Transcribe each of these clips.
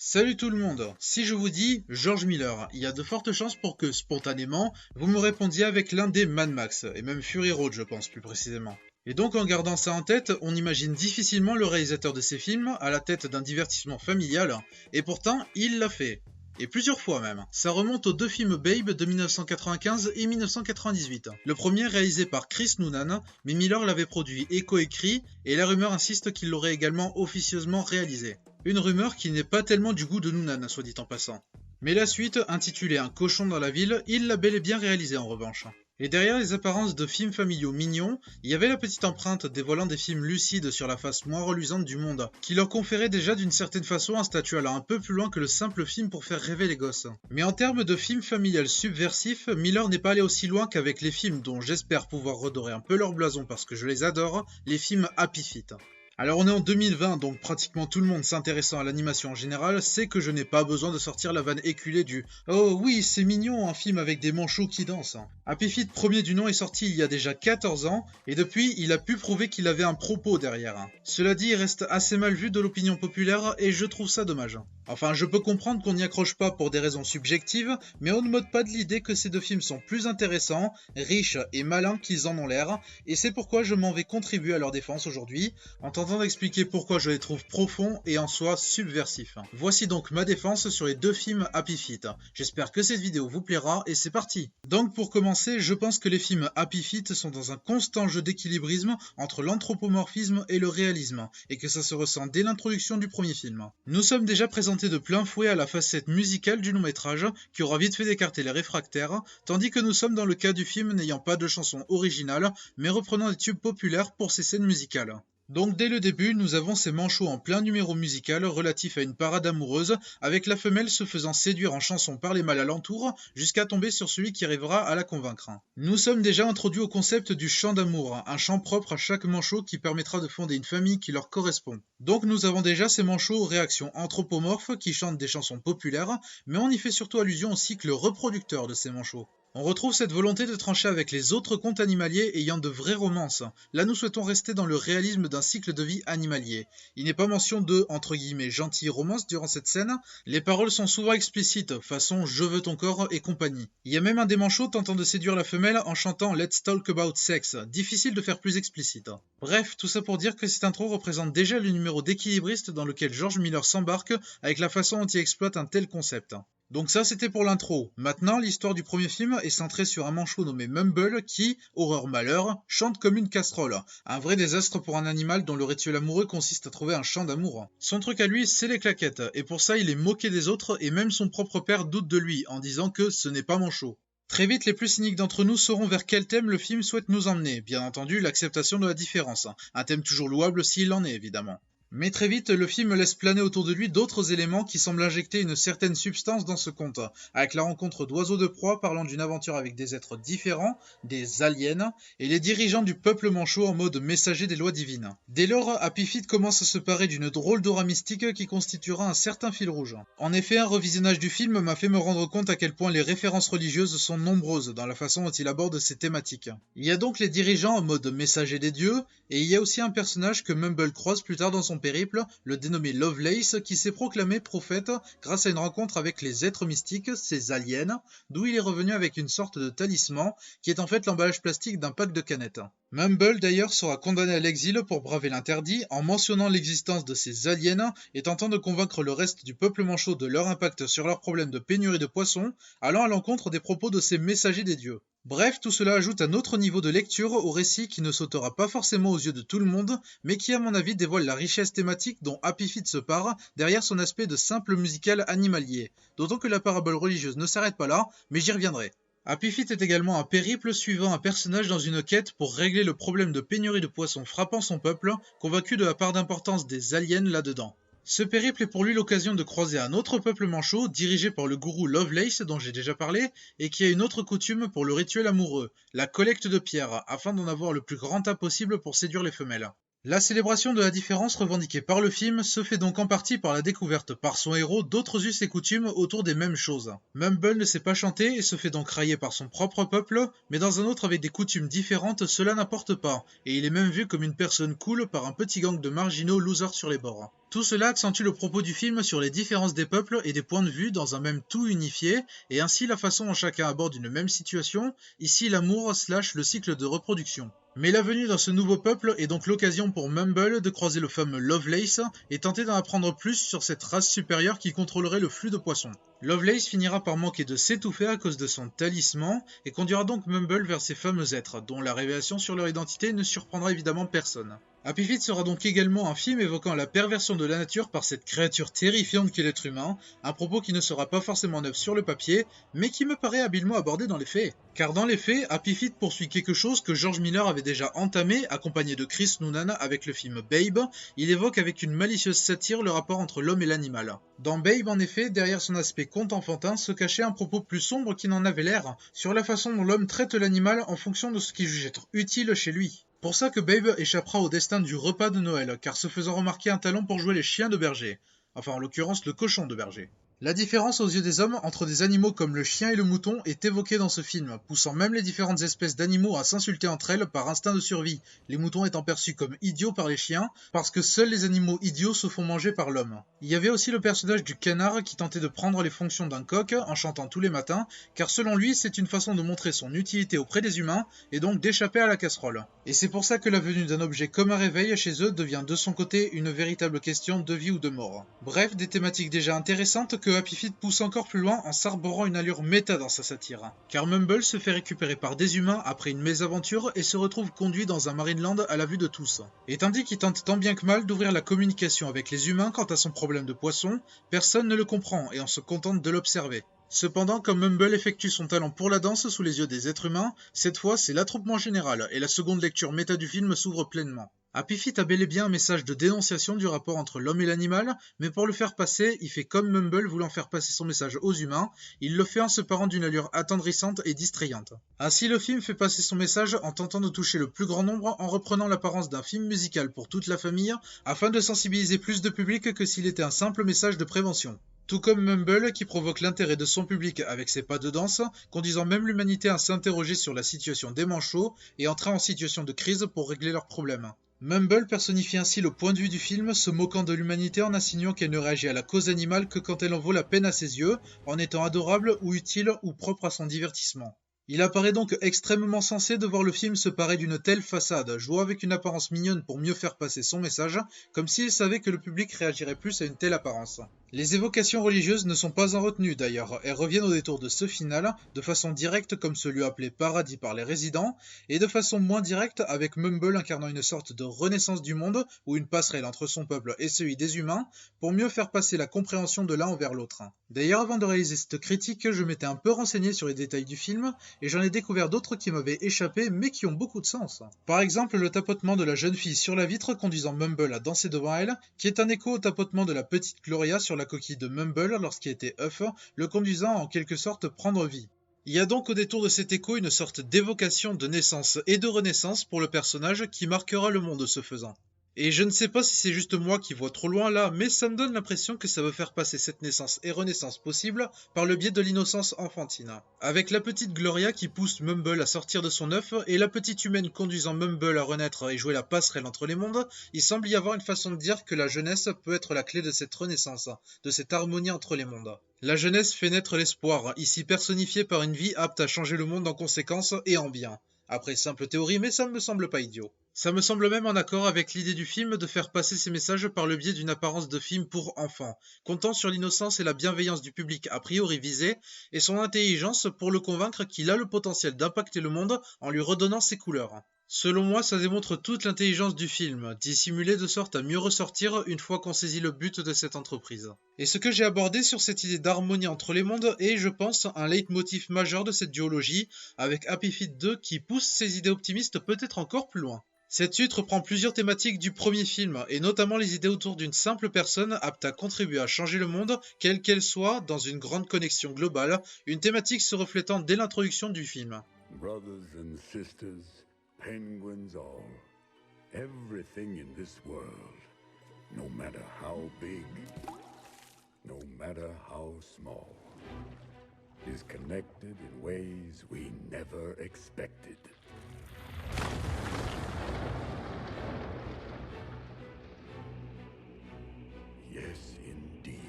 Salut tout le monde. Si je vous dis George Miller, il y a de fortes chances pour que, spontanément, vous me répondiez avec l'un des Mad Max, et même Fury Road je pense plus précisément. Et donc en gardant ça en tête, on imagine difficilement le réalisateur de ces films à la tête d'un divertissement familial, et pourtant il l'a fait. Et plusieurs fois même. Ça remonte aux deux films Babe de 1995 et 1998. Le premier réalisé par Chris Noonan, mais Miller l'avait produit et coécrit, et la rumeur insiste qu'il l'aurait également officieusement réalisé. Une rumeur qui n'est pas tellement du goût de Noonan, soit dit en passant. Mais la suite, intitulée Un cochon dans la ville, il l'a bel et bien réalisé en revanche. Et derrière les apparences de films familiaux mignons, il y avait la petite empreinte dévoilant des films lucides sur la face moins reluisante du monde, qui leur conférait déjà d'une certaine façon un statut allant un peu plus loin que le simple film pour faire rêver les gosses. Mais en termes de films familial subversifs, Miller n'est pas allé aussi loin qu'avec les films dont j'espère pouvoir redorer un peu leur blason parce que je les adore, les films Happy Feet. Alors on est en 2020, donc pratiquement tout le monde s'intéressant à l'animation en général sait que je n'ai pas besoin de sortir la vanne éculée du «Oh oui, c'est mignon, un film avec des manchots qui dansent». Happy Feet premier du nom est sorti il y a déjà 14 ans, et depuis il a pu prouver qu'il avait un propos derrière. Cela dit, il reste assez mal vu de l'opinion populaire, et je trouve ça dommage. Enfin, je peux comprendre qu'on n'y accroche pas pour des raisons subjectives, mais on ne m'ôte pas de l'idée que ces deux films sont plus intéressants, riches et malins qu'ils en ont l'air, et c'est pourquoi je m'en vais contribuer à leur défense aujourd'hui, en tentant d'expliquer pourquoi je les trouve profonds et en soi subversifs. Voici donc ma défense sur les deux films Happy Feet. J'espère que cette vidéo vous plaira et c'est parti. Donc pour commencer, je pense que les films Happy Feet sont dans un constant jeu d'équilibrisme entre l'anthropomorphisme et le réalisme, et que ça se ressent dès l'introduction du premier film. Nous sommes déjà présentés de plein fouet à la facette musicale du long métrage, qui aura vite fait d'écarter les réfractaires, tandis que nous sommes dans le cas du film n'ayant pas de chanson originale, mais reprenant des tubes populaires pour ses scènes musicales. Donc dès le début, nous avons ces manchots en plein numéro musical relatif à une parade amoureuse, avec la femelle se faisant séduire en chanson par les mâles alentours, jusqu'à tomber sur celui qui arrivera à la convaincre. Nous sommes déjà introduits au concept du chant d'amour, un chant propre à chaque manchot qui permettra de fonder une famille qui leur correspond. Donc nous avons déjà ces manchots aux réactions anthropomorphes qui chantent des chansons populaires, mais on y fait surtout allusion au cycle reproducteur de ces manchots. On retrouve cette volonté de trancher avec les autres contes animaliers ayant de vraies romances. Là, nous souhaitons rester dans le réalisme d'un cycle de vie animalier. Il n'est pas mention de, entre guillemets, gentilles romances durant cette scène. Les paroles sont souvent explicites, façon je veux ton corps et compagnie. Il y a même un des manchots tentant de séduire la femelle en chantant Let's talk about sex. Difficile de faire plus explicite. Bref, tout ça pour dire que cette intro représente déjà le numéro d'équilibriste dans lequel George Miller s'embarque avec la façon dont il exploite un tel concept. Donc ça c'était pour l'intro. Maintenant, l'histoire du premier film est centrée sur un manchot nommé Mumble qui, horreur malheur, chante comme une casserole. Un vrai désastre pour un animal dont le rituel amoureux consiste à trouver un chant d'amour. Son truc à lui, c'est les claquettes, et pour ça il est moqué des autres et même son propre père doute de lui en disant que ce n'est pas manchot. Très vite, les plus cyniques d'entre nous sauront vers quel thème le film souhaite nous emmener. Bien entendu, l'acceptation de la différence. Un thème toujours louable s'il en est, évidemment. Mais très vite, le film laisse planer autour de lui d'autres éléments qui semblent injecter une certaine substance dans ce conte, avec la rencontre d'oiseaux de proie parlant d'une aventure avec des êtres différents, des aliens, et les dirigeants du peuple manchot en mode messager des lois divines. Dès lors, Happy Feet commence à se parer d'une drôle d'aura mystique qui constituera un certain fil rouge. En effet, un revisionnage du film m'a fait me rendre compte à quel point les références religieuses sont nombreuses dans la façon dont il aborde ces thématiques. Il y a donc les dirigeants en mode messager des dieux, et il y a aussi un personnage que Mumble croise plus tard dans son périple, le dénommé Lovelace, qui s'est proclamé prophète grâce à une rencontre avec les êtres mystiques, ces aliens, d'où il est revenu avec une sorte de talisman, qui est en fait l'emballage plastique d'un pack de canettes. Mumble d'ailleurs sera condamné à l'exil pour braver l'interdit en mentionnant l'existence de ces aliens et tentant de convaincre le reste du peuple manchot de leur impact sur leurs problèmes de pénurie de poissons, allant à l'encontre des propos de ces messagers des dieux. Bref, tout cela ajoute un autre niveau de lecture au récit qui ne sautera pas forcément aux yeux de tout le monde, mais qui à mon avis dévoile la richesse thématique dont Happy Feet se pare derrière son aspect de simple musical animalier. D'autant que la parabole religieuse ne s'arrête pas là, mais j'y reviendrai. Happy Feet est également un périple suivant un personnage dans une quête pour régler le problème de pénurie de poissons frappant son peuple, convaincu de la part d'importance des aliens là-dedans. Ce périple est pour lui l'occasion de croiser un autre peuple manchot dirigé par le gourou Lovelace dont j'ai déjà parlé et qui a une autre coutume pour le rituel amoureux, la collecte de pierres, afin d'en avoir le plus grand tas possible pour séduire les femelles. La célébration de la différence revendiquée par le film se fait donc en partie par la découverte par son héros d'autres us et coutumes autour des mêmes choses. Mumble ne sait pas chanter et se fait donc railler par son propre peuple, mais dans un autre avec des coutumes différentes, cela n'importe pas, et il est même vu comme une personne cool par un petit gang de marginaux losers sur les bords. Tout cela accentue le propos du film sur les différences des peuples et des points de vue dans un même tout unifié, et ainsi la façon dont chacun aborde une même situation, ici l'amour / le cycle de reproduction. Mais la venue dans ce nouveau peuple est donc l'occasion pour Mumble de croiser le fameux Lovelace et tenter d'en apprendre plus sur cette race supérieure qui contrôlerait le flux de poissons. Lovelace finira par manquer de s'étouffer à cause de son talisman et conduira donc Mumble vers ces fameux êtres, dont la révélation sur leur identité ne surprendra évidemment personne. Happy Feet sera donc également un film évoquant la perversion de la nature par cette créature terrifiante qu'est l'être humain, un propos qui ne sera pas forcément neuf sur le papier, mais qui me paraît habilement abordé dans les faits. Car dans les faits, Happy Feet poursuit quelque chose que George Miller avait déjà entamé, accompagné de Chris Noonan avec le film Babe, il évoque avec une malicieuse satire le rapport entre l'homme et l'animal. Dans Babe, en effet, derrière son aspect conte enfantin se cachait un propos plus sombre qui n'en avait l'air, sur la façon dont l'homme traite l'animal en fonction de ce qu'il juge être utile chez lui. Pour ça que Babe échappera au destin du repas de Noël, car se faisant remarquer un talent pour jouer les chiens de berger. Enfin, en l'occurrence, le cochon de berger. La différence aux yeux des hommes entre des animaux comme le chien et le mouton est évoquée dans ce film, poussant même les différentes espèces d'animaux à s'insulter entre elles par instinct de survie, les moutons étant perçus comme idiots par les chiens, parce que seuls les animaux idiots se font manger par l'homme. Il y avait aussi le personnage du canard qui tentait de prendre les fonctions d'un coq en chantant tous les matins, car selon lui c'est une façon de montrer son utilité auprès des humains, et donc d'échapper à la casserole. Et c'est pour ça que la venue d'un objet comme un réveil chez eux devient de son côté une véritable question de vie ou de mort. Bref, des thématiques déjà intéressantes que Happy Feet pousse encore plus loin en s'arborant une allure méta dans sa satire. Car Mumble se fait récupérer par des humains après une mésaventure et se retrouve conduit dans un Marineland à la vue de tous. Et tandis qu'il tente tant bien que mal d'ouvrir la communication avec les humains quant à son problème de poisson, personne ne le comprend et on se contente de l'observer. Cependant, comme Mumble effectue son talent pour la danse sous les yeux des êtres humains, cette fois c'est l'attroupement général et la seconde lecture méta du film s'ouvre pleinement. Happy Feet a bel et bien un message de dénonciation du rapport entre l'homme et l'animal, mais pour le faire passer, il fait comme Mumble voulant faire passer son message aux humains, il le fait en se parant d'une allure attendrissante et distrayante. Ainsi le film fait passer son message en tentant de toucher le plus grand nombre en reprenant l'apparence d'un film musical pour toute la famille, afin de sensibiliser plus de public que s'il était un simple message de prévention. Tout comme Mumble qui provoque l'intérêt de son public avec ses pas de danse, conduisant même l'humanité à s'interroger sur la situation des manchots et entrer en situation de crise pour régler leurs problèmes. Mumble personnifie ainsi le point de vue du film, se moquant de l'humanité en insinuant qu'elle ne réagit à la cause animale que quand elle en vaut la peine à ses yeux, en étant adorable ou utile ou propre à son divertissement. Il apparaît donc extrêmement sensé de voir le film se parer d'une telle façade, jouant avec une apparence mignonne pour mieux faire passer son message, comme s'il savait que le public réagirait plus à une telle apparence. Les évocations religieuses ne sont pas en retenue d'ailleurs, elles reviennent au détour de ce final, de façon directe comme ce lieu appelé paradis par les résidents, et de façon moins directe avec Mumble incarnant une sorte de renaissance du monde, ou une passerelle entre son peuple et celui des humains, pour mieux faire passer la compréhension de l'un envers l'autre. D'ailleurs, avant de réaliser cette critique, je m'étais un peu renseigné sur les détails du film, et j'en ai découvert d'autres qui m'avaient échappé, mais qui ont beaucoup de sens. Par exemple, le tapotement de la jeune fille sur la vitre conduisant Mumble à danser devant elle, qui est un écho au tapotement de la petite Gloria sur la coquille de Mumble lorsqu'il était œuf, le conduisant à en quelque sorte prendre vie. Il y a donc au détour de cet écho une sorte d'évocation de naissance et de renaissance pour le personnage qui marquera le monde ce faisant. Et je ne sais pas si c'est juste moi qui vois trop loin là, mais ça me donne l'impression que ça veut faire passer cette naissance et renaissance possible par le biais de l'innocence enfantine. Avec la petite Gloria qui pousse Mumble à sortir de son œuf et la petite humaine conduisant Mumble à renaître et jouer la passerelle entre les mondes, il semble y avoir une façon de dire que la jeunesse peut être la clé de cette renaissance, de cette harmonie entre les mondes. La jeunesse fait naître l'espoir, ici personnifié par une vie apte à changer le monde en conséquence et en bien. Après simple théorie, mais ça ne me semble pas idiot. Ça me semble même en accord avec l'idée du film de faire passer ces messages par le biais d'une apparence de film pour enfants, comptant sur l'innocence et la bienveillance du public a priori visé, et son intelligence pour le convaincre qu'il a le potentiel d'impacter le monde en lui redonnant ses couleurs. Selon moi, ça démontre toute l'intelligence du film, dissimulée de sorte à mieux ressortir une fois qu'on saisit le but de cette entreprise. Et ce que j'ai abordé sur cette idée d'harmonie entre les mondes est, je pense, un leitmotiv majeur de cette duologie, avec Happy Feet 2 qui pousse ses idées optimistes peut-être encore plus loin. Cette suite reprend plusieurs thématiques du premier film, et notamment les idées autour d'une simple personne apte à contribuer à changer le monde, quelle qu'elle soit, dans une grande connexion globale, une thématique se reflétant dès l'introduction du film. Brothers and sisters, penguins all, Everything in this world, no matter how big, no matter how small, is connected in ways we never expected. Yes, indeed.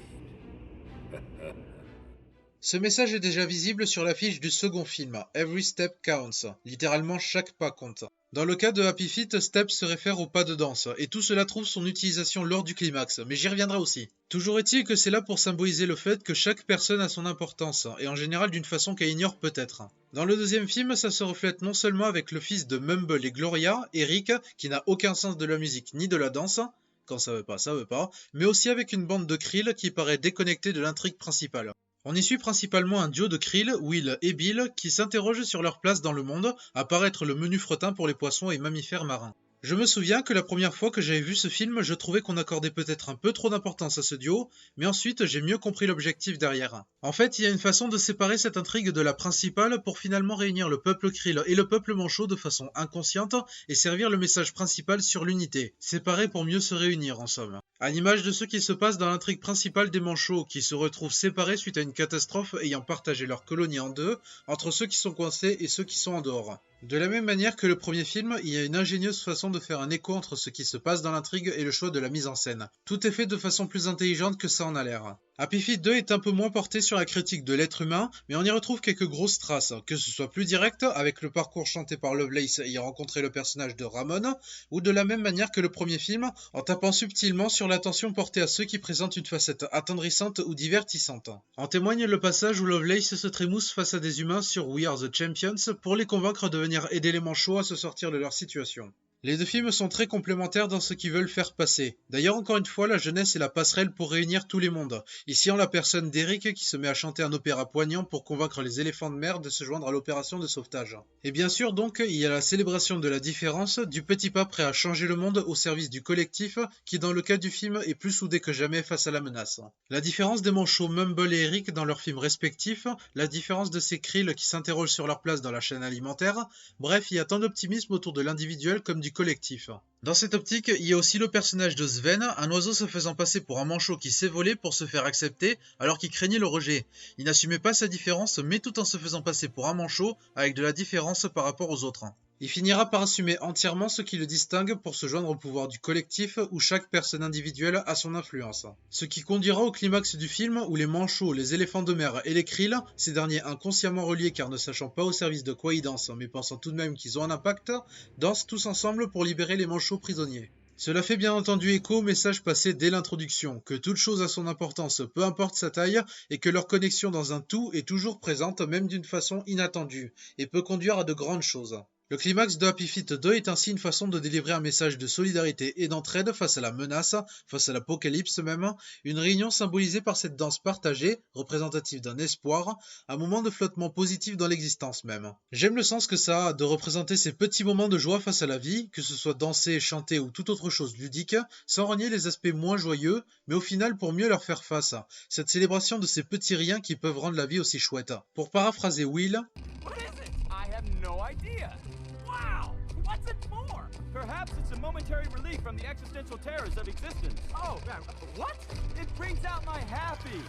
Ce message est déjà visible sur l'affiche du second film, Every Step Counts, littéralement chaque pas compte. Dans le cas de Happy Feet, step se réfère au pas de danse, et tout cela trouve son utilisation lors du climax, mais j'y reviendrai aussi. Toujours est-il que c'est là pour symboliser le fait que chaque personne a son importance, et en général d'une façon qu'elle ignore peut-être. Dans le deuxième film, ça se reflète non seulement avec le fils de Mumble et Gloria, Eric, qui n'a aucun sens de la musique ni de la danse, quand ça veut pas, mais aussi avec une bande de Krill qui paraît déconnectée de l'intrigue principale. On y suit principalement un duo de Krill, Will et Bill, qui s'interrogent sur leur place dans le monde, à part être le menu fretin pour les poissons et mammifères marins. Je me souviens que la première fois que j'avais vu ce film, je trouvais qu'on accordait peut-être un peu trop d'importance à ce duo, mais ensuite j'ai mieux compris l'objectif derrière. En fait, il y a une façon de séparer cette intrigue de la principale pour finalement réunir le peuple Krill et le peuple manchot de façon inconsciente et servir le message principal sur l'unité, séparés pour mieux se réunir en somme. À l'image de ce qui se passe dans l'intrigue principale des manchots, qui se retrouvent séparés suite à une catastrophe ayant partagé leur colonie en deux, entre ceux qui sont coincés et ceux qui sont en dehors. De la même manière que le premier film, il y a une ingénieuse façon de faire un écho entre ce qui se passe dans l'intrigue et le choix de la mise en scène. Tout est fait de façon plus intelligente que ça en a l'air. Happy Feet 2 est un peu moins porté sur la critique de l'être humain, mais on y retrouve quelques grosses traces, que ce soit plus direct, avec le parcours chanté par Lovelace ayant rencontré le personnage de Ramon, ou de la même manière que le premier film, en tapant subtilement sur l'attention portée à ceux qui présentent une facette attendrissante ou divertissante. En témoigne le passage où Lovelace se trémousse face à des humains sur We Are the Champions pour les convaincre de venir aider les manchots à se sortir de leur situation. Les deux films sont très complémentaires dans ce qu'ils veulent faire passer. D'ailleurs, encore une fois, la jeunesse est la passerelle pour réunir tous les mondes. Ici, en la personne d'Eric qui se met à chanter un opéra poignant pour convaincre les éléphants de mer de se joindre à l'opération de sauvetage. Et bien sûr, donc, il y a la célébration de la différence, du petit pas prêt à changer le monde au service du collectif, qui dans le cas du film est plus soudé que jamais face à la menace. La différence des manchots Mumble et Eric dans leurs films respectifs, la différence de ces Krill qui s'interrogent sur leur place dans la chaîne alimentaire, bref, il y a tant d'optimisme autour de l'individuel comme du collectif. Dans cette optique, il y a aussi le personnage de Sven, un oiseau se faisant passer pour un manchot qui s'est volé pour se faire accepter alors qu'il craignait le rejet. Il n'assumait pas sa différence mais tout en se faisant passer pour un manchot avec de la différence par rapport aux autres. Il finira par assumer entièrement ce qui le distingue pour se joindre au pouvoir du collectif où chaque personne individuelle a son influence. Ce qui conduira au climax du film où les manchots, les éléphants de mer et les krills, ces derniers inconsciemment reliés car ne sachant pas au service de quoi ils dansent mais pensant tout de même qu'ils ont un impact, dansent tous ensemble pour libérer les manchots prisonniers. Cela fait bien entendu écho au message passé dès l'introduction, que toute chose a son importance, peu importe sa taille, et que leur connexion dans un tout est toujours présente même d'une façon inattendue, et peut conduire à de grandes choses. Le climax de Happy Feet 2 est ainsi une façon de délivrer un message de solidarité et d'entraide face à la menace, face à l'apocalypse même, une réunion symbolisée par cette danse partagée, représentative d'un espoir, un moment de flottement positif dans l'existence même. J'aime le sens que ça a de représenter ces petits moments de joie face à la vie, que ce soit danser, chanter ou toute autre chose ludique, sans renier les aspects moins joyeux, mais au final pour mieux leur faire face, cette célébration de ces petits riens qui peuvent rendre la vie aussi chouette. Pour paraphraser Will, Wow! What's it for? Perhaps it's a momentary relief from the existential terrors of existence. Oh, what? It brings out my happy.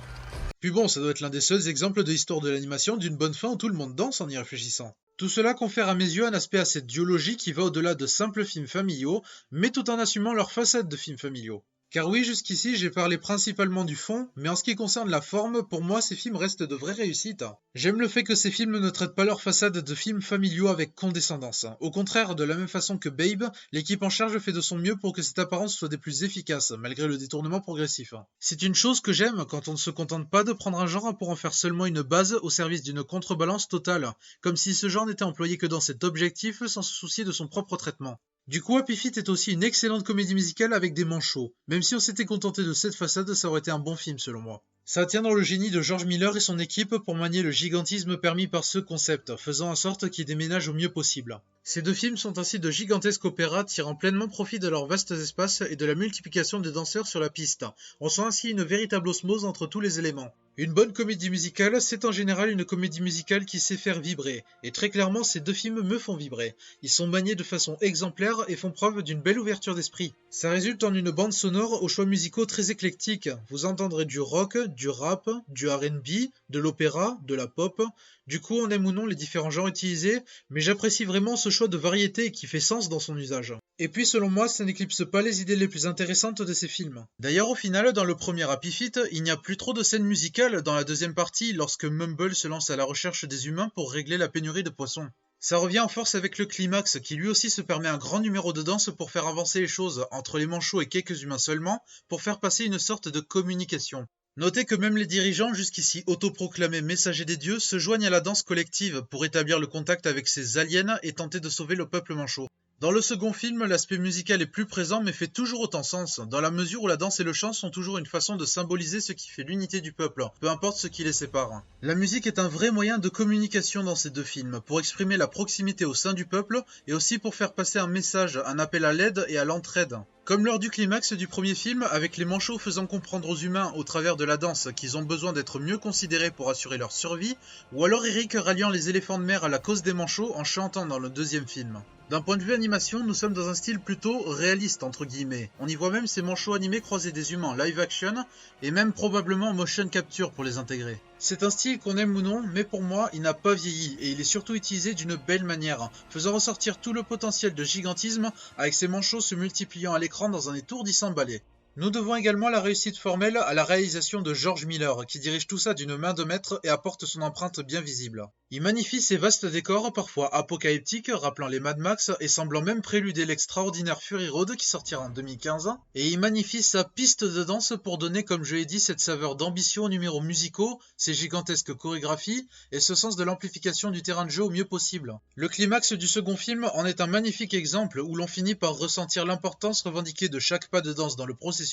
Puis bon, ça doit être l'un des seuls exemples de l'histoire de l'animation d'une bonne fin où tout le monde danse en y réfléchissant. Tout cela confère à mes yeux un aspect à cette duologie qui va au-delà de simples films familiaux, mais tout en assumant leur façade de films familiaux. Car oui, jusqu'ici, j'ai parlé principalement du fond, mais en ce qui concerne la forme, pour moi, ces films restent de vraies réussites. J'aime le fait que ces films ne traitent pas leur façade de films familiaux avec condescendance. Au contraire, de la même façon que Babe, l'équipe en charge fait de son mieux pour que cette apparence soit des plus efficaces, malgré le détournement progressif. C'est une chose que j'aime quand on ne se contente pas de prendre un genre pour en faire seulement une base au service d'une contrebalance totale, comme si ce genre n'était employé que dans cet objectif sans se soucier de son propre traitement. Du coup, Happy Feet est aussi une excellente comédie musicale avec des manchots. Même si on s'était contenté de cette façade, ça aurait été un bon film selon moi. Ça tient dans le génie de George Miller et son équipe pour manier le gigantisme permis par ce concept, faisant en sorte qu'il déménage au mieux possible. Ces deux films sont ainsi de gigantesques opéras tirant pleinement profit de leurs vastes espaces et de la multiplication des danseurs sur la piste. On sent ainsi une véritable osmose entre tous les éléments. Une bonne comédie musicale, c'est en général une comédie musicale qui sait faire vibrer, et très clairement ces deux films me font vibrer. Ils sont maniés de façon exemplaire et font preuve d'une belle ouverture d'esprit. Ça résulte en une bande sonore aux choix musicaux très éclectiques. Vous entendrez du rock, du rap, du R&B, de l'opéra, de la pop. Du coup, on aime ou non les différents genres utilisés, mais j'apprécie vraiment ce choix de variété qui fait sens dans son usage. Et puis selon moi, ça n'éclipse pas les idées les plus intéressantes de ces films. D'ailleurs au final, dans le premier Happy Feet, il n'y a plus trop de scènes musicales dans la deuxième partie lorsque Mumble se lance à la recherche des humains pour régler la pénurie de poissons. Ça revient en force avec le climax qui lui aussi se permet un grand numéro de danse pour faire avancer les choses entre les manchots et quelques humains seulement pour faire passer une sorte de communication. Notez que même les dirigeants, jusqu'ici autoproclamés messagers des dieux, se joignent à la danse collective pour établir le contact avec ces aliens et tenter de sauver le peuple manchot. Dans le second film, l'aspect musical est plus présent mais fait toujours autant sens, dans la mesure où la danse et le chant sont toujours une façon de symboliser ce qui fait l'unité du peuple, peu importe ce qui les sépare. La musique est un vrai moyen de communication dans ces deux films, pour exprimer la proximité au sein du peuple et aussi pour faire passer un message, un appel à l'aide et à l'entraide. Comme lors du climax du premier film, avec les manchots faisant comprendre aux humains au travers de la danse qu'ils ont besoin d'être mieux considérés pour assurer leur survie, ou alors Eric ralliant les éléphants de mer à la cause des manchots en chantant dans le deuxième film. D'un point de vue animation, nous sommes dans un style plutôt réaliste entre guillemets. On y voit même ces manchots animés croiser des humains live action et même probablement motion capture pour les intégrer. C'est un style qu'on aime ou non, mais pour moi, il n'a pas vieilli et il est surtout utilisé d'une belle manière, faisant ressortir tout le potentiel de gigantisme avec ces manchots se multipliant à l'écran dans un étourdissant ballet. Nous devons également la réussite formelle à la réalisation de George Miller, qui dirige tout ça d'une main de maître et apporte son empreinte bien visible. Il magnifie ces vastes décors, parfois apocalyptiques, rappelant les Mad Max et semblant même préluder l'extraordinaire Fury Road qui sortira en 2015, et il magnifie sa piste de danse pour donner, comme je l'ai dit, cette saveur d'ambition aux numéros musicaux, ces gigantesques chorégraphies, et ce sens de l'amplification du terrain de jeu au mieux possible. Le climax du second film en est un magnifique exemple où l'on finit par ressentir l'importance revendiquée de chaque pas de danse dans le processus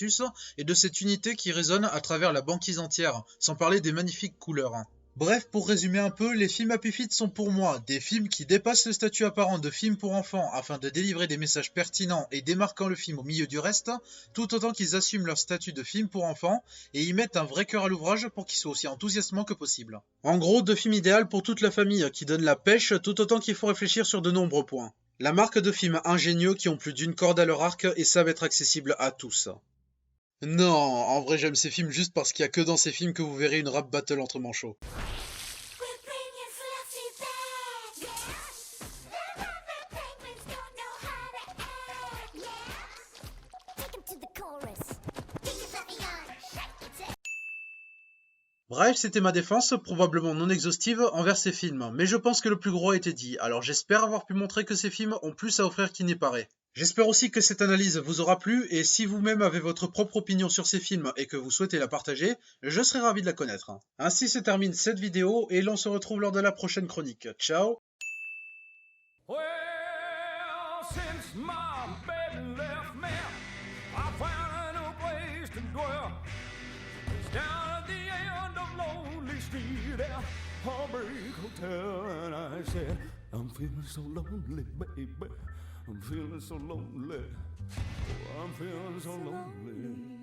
et de cette unité qui résonne à travers la banquise entière, sans parler des magnifiques couleurs. Bref, pour résumer un peu, les films Happy Feet sont pour moi des films qui dépassent le statut apparent de film pour enfants afin de délivrer des messages pertinents et démarquant le film au milieu du reste, tout autant qu'ils assument leur statut de film pour enfants et y mettent un vrai cœur à l'ouvrage pour qu'ils soient aussi enthousiasmants que possible. En gros, deux films idéaux pour toute la famille qui donnent la pêche tout autant qu'il faut réfléchir sur de nombreux points. La marque de films ingénieux qui ont plus d'une corde à leur arc et savent être accessibles à tous. Non, en vrai j'aime ces films juste parce qu'il y a que dans ces films que vous verrez une rap battle entre manchots. Bref, c'était ma défense, probablement non exhaustive, envers ces films, mais je pense que le plus gros a été dit, alors j'espère avoir pu montrer que ces films ont plus à offrir qu'il n'y paraît. J'espère aussi que cette analyse vous aura plu, et si vous-même avez votre propre opinion sur ces films et que vous souhaitez la partager, je serai ravi de la connaître. Ainsi se termine cette vidéo, et l'on se retrouve lors de la prochaine chronique. Ciao! Well, since my baby left me, I found a new place to dwell. It's down at the end of Lonely Street at Heartbreak Hotel, and I said, I'm feeling so lonely, baby. I'm feeling so lonely. Oh, I'm feeling so lonely.